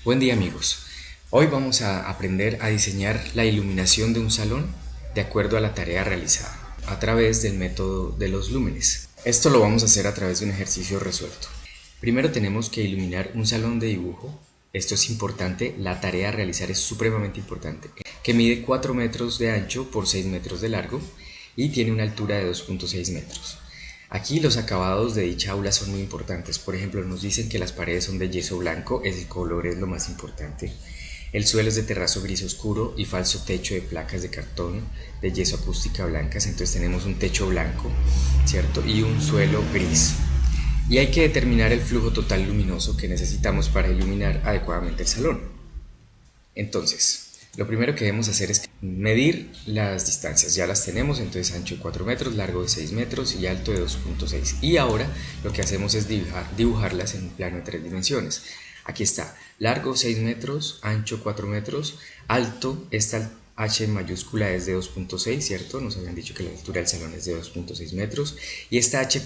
Buen día amigos, hoy vamos a aprender a diseñar la iluminación de un salón de acuerdo a la tarea realizada a través del método de los lúmenes. Esto lo vamos a hacer a través de un ejercicio resuelto. Primero tenemos que iluminar un salón de dibujo. Esto es importante, la tarea a realizar es supremamente importante, que mide 4 metros de ancho por 6 metros de largo y tiene una altura de 2.6 metros. Aquí los acabados de dicha aula son muy importantes. Por ejemplo, nos dicen que las paredes son de yeso blanco, ese color es lo más importante. El suelo es de terrazo gris oscuro y falso techo de placas de cartón de yeso acústica blancas. Entonces tenemos un techo blanco, ¿cierto? Y un suelo gris. Y hay que determinar el flujo total luminoso que necesitamos para iluminar adecuadamente el salón. Entonces, lo primero que debemos hacer es medir las distancias. Ya las tenemos, entonces ancho de 4 metros, largo de 6 metros y alto de 2.6. Y ahora lo que hacemos es dibujarlas en un plano de 3 dimensiones. Aquí está, largo 6 metros, ancho 4 metros, alto, esta H mayúscula es de 2.6, ¿cierto? Nos habían dicho que la altura del salón es de 2.6 metros. Y esta H',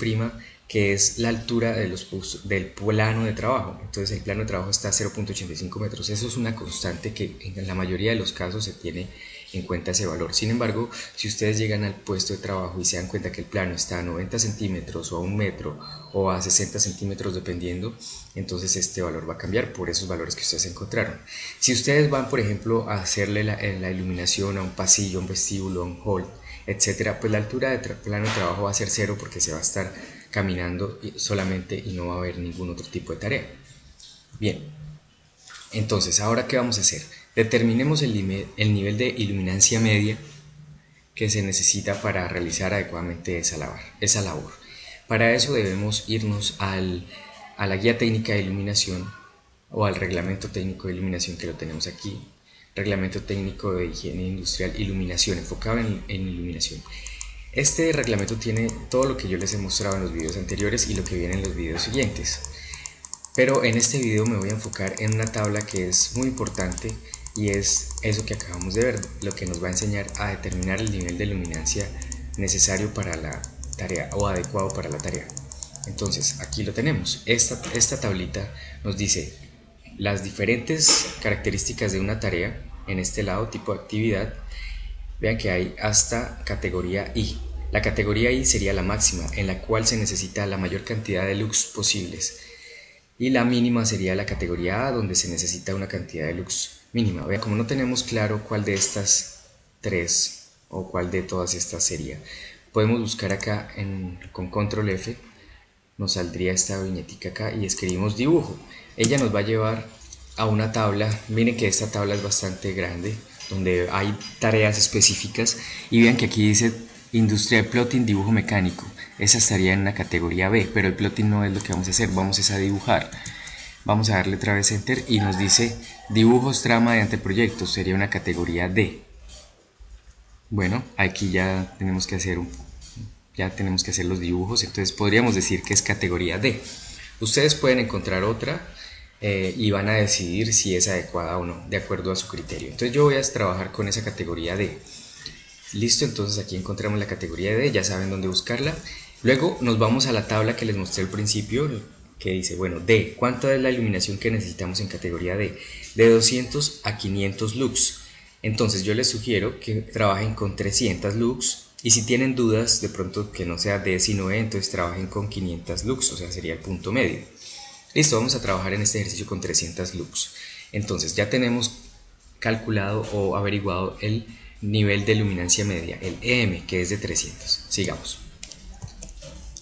que es la altura del plano de trabajo. Entonces el plano de trabajo está a 0.85 metros. Eso es una constante que en la mayoría de los casos se tiene en cuenta ese valor. Sin embargo, si ustedes llegan al puesto de trabajo y se dan cuenta que el plano está a 90 centímetros o a 1 metro o a 60 centímetros dependiendo, entonces este valor va a cambiar por esos valores que ustedes encontraron. Si ustedes van, por ejemplo, a hacerle la iluminación a un pasillo, a un vestíbulo, a un hall, etcétera, pues la altura del plano de trabajo va a ser 0 porque se va a estar caminando solamente y no va a haber ningún otro tipo de tarea. Bien, entonces, ¿ahora qué vamos a hacer? Determinemos el nivel de iluminancia media que se necesita para realizar adecuadamente esa labor. Para eso debemos irnos a la guía técnica de iluminación o al reglamento técnico de iluminación que lo tenemos aquí. Reglamento técnico de higiene industrial, iluminación, enfocado en iluminación. Este reglamento tiene todo lo que yo les he mostrado en los videos anteriores y lo que viene en los videos siguientes. Pero en este video me voy a enfocar en una tabla que es muy importante y es eso que acabamos de ver, lo que nos va a enseñar a determinar el nivel de luminancia necesario para la tarea o adecuado para la tarea. Entonces aquí lo tenemos. Esta tablita nos dice las diferentes características de una tarea en este lado, tipo de actividad. Vean que hay hasta categoría I. La categoría I sería la máxima, en la cual se necesita la mayor cantidad de lux posibles. Y la mínima sería la categoría A, donde se necesita una cantidad de lux mínima. Vean, como no tenemos claro cuál de estas tres o cuál de todas estas sería, podemos buscar acá con control F, nos saldría esta viñetica acá y escribimos dibujo. Ella nos va a llevar a una tabla. Miren que esta tabla es bastante grande, donde hay tareas específicas y vean que aquí dice industria de plotting, dibujo mecánico. Esa estaría en la categoría B, pero el plotting no es lo que vamos a hacer, vamos a dibujar. Vamos a darle otra vez enter y nos dice dibujos trama de anteproyectos, sería una categoría D. Bueno, aquí ya tenemos que hacer los dibujos, entonces podríamos decir que es categoría D. Ustedes pueden encontrar otra y van a decidir si es adecuada o no, de acuerdo a su criterio. Entonces yo voy a trabajar con esa categoría D. Listo, entonces aquí encontramos la categoría D, ya saben dónde buscarla. Luego nos vamos a la tabla que les mostré al principio, que dice, bueno, D, ¿cuánta es la iluminación que necesitamos en categoría D? De 200 a 500 lux. Entonces yo les sugiero que trabajen con 300 lux y si tienen dudas de pronto que no sea D sino E, entonces trabajen con 500 lux, o sea sería el punto medio. Listo, vamos a trabajar en este ejercicio con 300 lux. Entonces ya tenemos calculado o averiguado el nivel de luminancia media, el EM, que es de 300. Sigamos.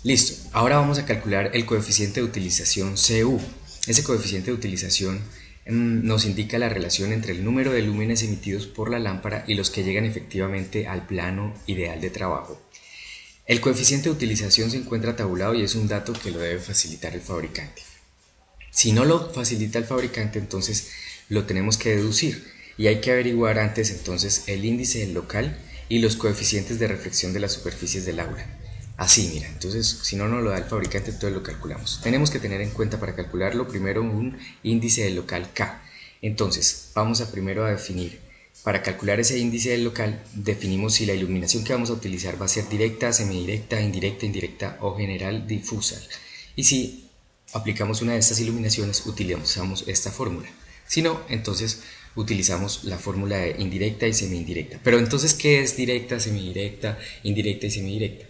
Listo, ahora vamos a calcular el coeficiente de utilización CU. Ese coeficiente de utilización nos indica la relación entre el número de lúmenes emitidos por la lámpara y los que llegan efectivamente al plano ideal de trabajo. El coeficiente de utilización se encuentra tabulado y es un dato que lo debe facilitar el fabricante. Si no lo facilita el fabricante, entonces lo tenemos que deducir y hay que averiguar antes entonces el índice del local y los coeficientes de reflexión de las superficies del aula. Así, mira, entonces si no nos lo da el fabricante, entonces lo calculamos. Tenemos que tener en cuenta para calcularlo primero un índice del local K. Entonces vamos a primero a definir, para calcular ese índice del local, definimos si la iluminación que vamos a utilizar va a ser directa, semidirecta, indirecta, indirecta o general difusa. Y si aplicamos una de estas iluminaciones, utilizamos esta fórmula. Si no, entonces utilizamos la fórmula de indirecta y semi-indirecta. Pero entonces, ¿qué es directa, semi-indirecta, indirecta y semi-indirecta?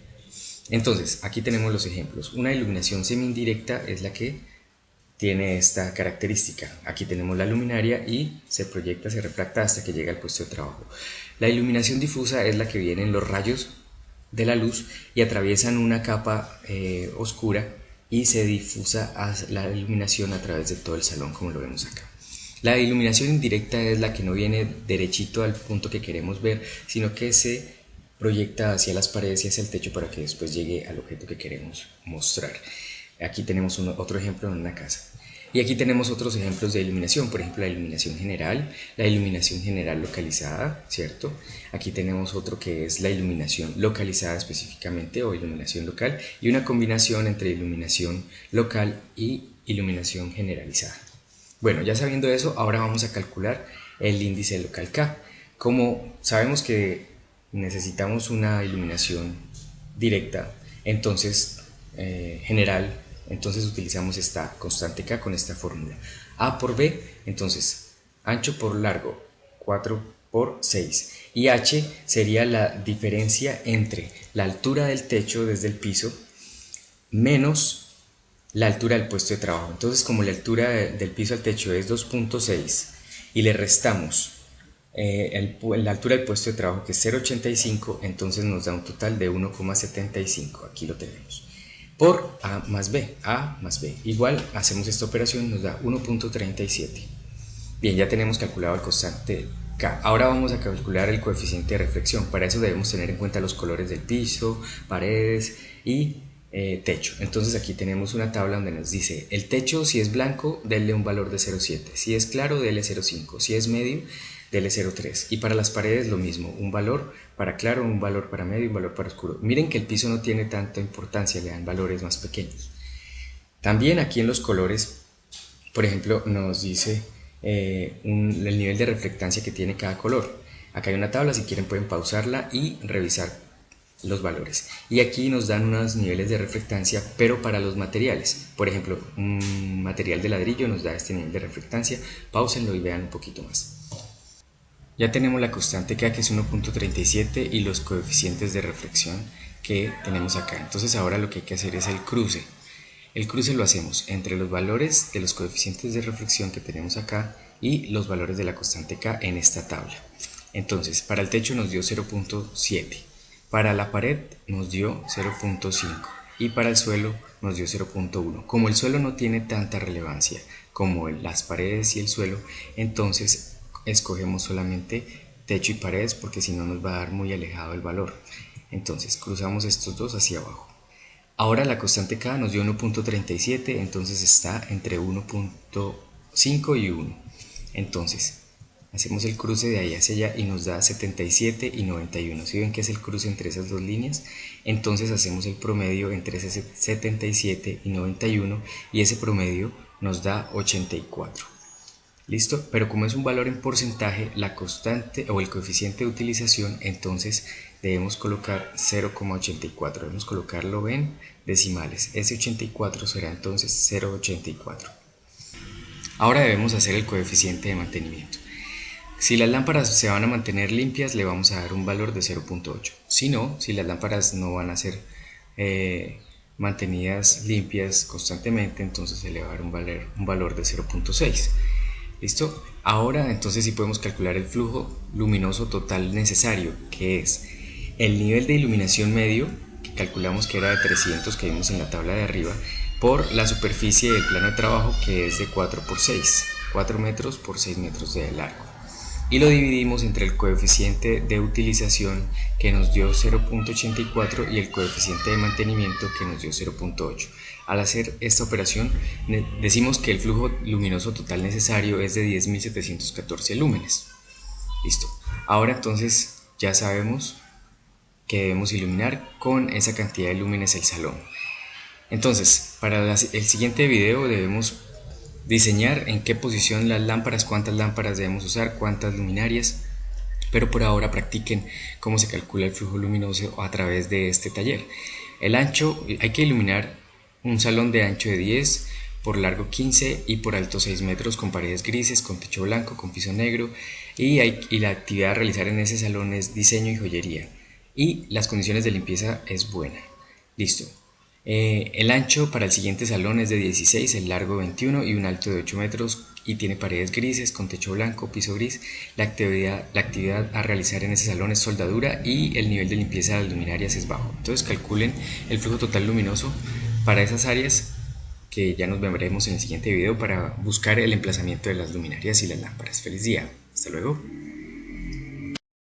Entonces, aquí tenemos los ejemplos. Una iluminación semi-indirecta es la que tiene esta característica. Aquí tenemos la luminaria y se proyecta, se refracta hasta que llega al puesto de trabajo. La iluminación difusa es la que vienen los rayos de la luz y atraviesan una capa oscura y se difusa la iluminación a través de todo el salón, como lo vemos acá. La iluminación indirecta es la que no viene derechito al punto que queremos ver, sino que se proyecta hacia las paredes y hacia el techo para que después llegue al objeto que queremos mostrar. Aquí tenemos otro ejemplo en una casa. Y aquí tenemos otros ejemplos de iluminación, por ejemplo la iluminación general localizada, ¿cierto? Aquí tenemos otro que es la iluminación localizada específicamente o iluminación local y una combinación entre iluminación local y iluminación generalizada. Bueno, ya sabiendo eso, ahora vamos a calcular el índice local K. Como sabemos que necesitamos una iluminación directa, entonces general, entonces utilizamos esta constante K con esta fórmula. A por B, entonces ancho por largo, 4 por 6. Y H sería la diferencia entre la altura del techo desde el piso menos la altura del puesto de trabajo. Entonces, como la altura del piso al techo es 2.6 y le restamos la altura del puesto de trabajo que es 0.85, entonces nos da un total de 1,75. Aquí lo tenemos. Por A más B. Igual hacemos esta operación, nos da 1.37. Bien, ya tenemos calculado el constante K. Ahora vamos a calcular el coeficiente de reflexión. Para eso debemos tener en cuenta los colores del piso, paredes y techo. Entonces aquí tenemos una tabla donde nos dice el techo, si es blanco, denle un valor de 0.7, si es claro, denle 0.5, si es medio, denle 0.3, y para las paredes lo mismo, un valor para claro, un valor para medio y un valor para oscuro. Miren que el piso no tiene tanta importancia, le dan valores más pequeños. También aquí en los colores, por ejemplo, nos dice el nivel de reflectancia que tiene cada color. Acá hay una tabla, si quieren pueden pausarla y revisar los valores. Y aquí nos dan unos niveles de reflectancia, pero para los materiales. Por ejemplo, un material de ladrillo nos da este nivel de reflectancia. Páusenlo y vean un poquito más. Ya tenemos la constante K, que es 1.37, y los coeficientes de reflexión que tenemos acá. Entonces ahora lo que hay que hacer es el cruce. El cruce lo hacemos entre los valores de los coeficientes de reflexión que tenemos acá y los valores de la constante K en esta tabla. Entonces, para el techo nos dio 0.7. Para la pared nos dio 0.5 y para el suelo nos dio 0.1. Como el suelo no tiene tanta relevancia como las paredes y el suelo, entonces escogemos solamente techo y paredes porque si no nos va a dar muy alejado el valor. Entonces cruzamos estos dos hacia abajo. Ahora la constante K nos dio 1.37, entonces está entre 1.5 y 1. Entonces hacemos el cruce de ahí hacia allá y nos da 77 y 91. Si ven que es el cruce entre esas dos líneas, entonces hacemos el promedio entre ese 77 y 91 y ese promedio nos da 84. ¿Listo? Pero como es un valor en porcentaje, la constante o el coeficiente de utilización, entonces debemos colocar 0,84. Debemos colocarlo en decimales. Ese 84 será entonces 0,84. Ahora debemos hacer el coeficiente de mantenimiento. Si las lámparas se van a mantener limpias, le vamos a dar un valor de 0.8. Si no, si las lámparas no van a ser mantenidas limpias constantemente, entonces se le va a dar un valor de 0.6. ¿Listo? Ahora entonces sí podemos calcular el flujo luminoso total necesario, que es el nivel de iluminación medio, que calculamos que era de 300, que vimos en la tabla de arriba, por la superficie del plano de trabajo, que es de 4 por 6, 4 metros por 6 metros de largo. Y lo dividimos entre el coeficiente de utilización, que nos dio 0.84, y el coeficiente de mantenimiento, que nos dio 0.8. Al hacer esta operación decimos que el flujo luminoso total necesario es de 10.714 lúmenes. Listo. Ahora entonces ya sabemos que debemos iluminar con esa cantidad de lúmenes el salón. Entonces, para el siguiente video debemos diseñar en qué posición las lámparas, cuántas lámparas debemos usar, cuántas luminarias, pero por ahora practiquen cómo se calcula el flujo luminoso a través de este taller. El ancho, hay que iluminar un salón de ancho de 10 por largo 15 y por alto 6 metros, con paredes grises, con techo blanco, con piso negro, y la actividad a realizar en ese salón es diseño y joyería, y las condiciones de limpieza es buena. Listo. El ancho para el siguiente salón es de 16, el largo 21 y un alto de 8 metros, y tiene paredes grises con techo blanco, piso gris. La actividad a realizar en ese salón es soldadura y el nivel de limpieza de las luminarias es bajo. Entonces calculen el flujo total luminoso para esas áreas, que ya nos veremos en el siguiente video para buscar el emplazamiento de las luminarias y las lámparas. Feliz día, hasta luego.